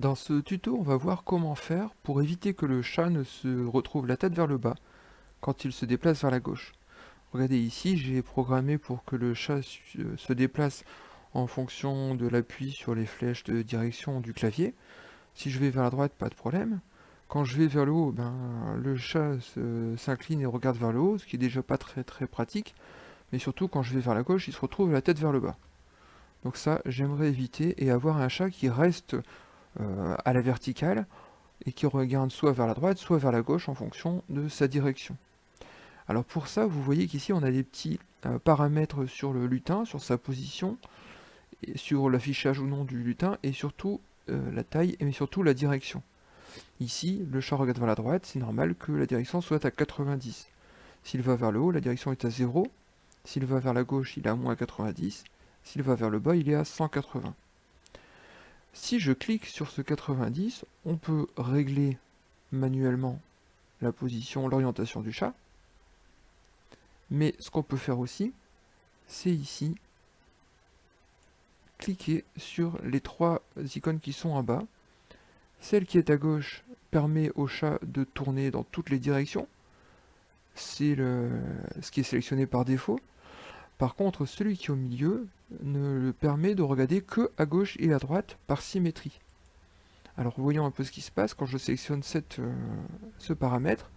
Dans ce tuto, on va voir comment faire pour éviter que le chat ne se retrouve la tête vers le bas quand il se déplace vers la gauche. Regardez ici, j'ai programmé pour que le chat se déplace en fonction de l'appui sur les flèches de direction du clavier. Si je vais vers la droite, pas de problème. Quand je vais vers le haut, le chat s'incline et regarde vers le haut, ce qui est déjà pas très pratique. Mais surtout, quand je vais vers la gauche, il se retrouve la tête vers le bas. Donc ça, j'aimerais éviter et avoir un chat qui reste à la verticale et qui regarde soit vers la droite, soit vers la gauche en fonction de sa direction. Alors pour ça, vous voyez qu'ici on a des petits paramètres sur le lutin, sur sa position, et sur l'affichage ou non du lutin, et surtout la taille, mais surtout la direction. Ici, le chat regarde vers la droite, c'est normal que la direction soit à 90. S'il va vers le haut, la direction est à 0. S'il va vers la gauche, il est à moins 90. S'il va vers le bas, il est à 180. Si je clique sur ce 90, on peut régler manuellement la position, l'orientation du chat. Mais ce qu'on peut faire aussi, c'est ici, cliquer sur les trois icônes qui sont en bas. Celle qui est à gauche permet au chat de tourner dans toutes les directions. C'est ce qui est sélectionné par défaut. Par contre, celui qui est au milieu ne le permet de regarder que à gauche et à droite par symétrie. Alors voyons un peu ce qui se passe quand je sélectionne ce paramètre.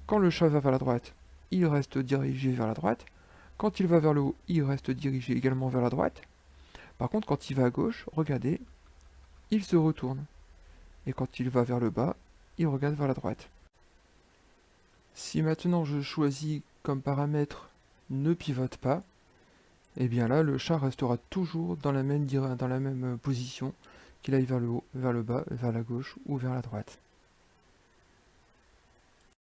Quand le chat va vers la droite, il reste dirigé vers la droite. Quand il va vers le haut, il reste dirigé également vers la droite. Par contre, quand il va à gauche, regardez, il se retourne. Et quand il va vers le bas, il regarde vers la droite. Si maintenant je choisis comme paramètre ne pivote pas, et bien là, le chat restera toujours dans la même position, qu'il aille vers le haut, vers le bas, vers la gauche ou vers la droite.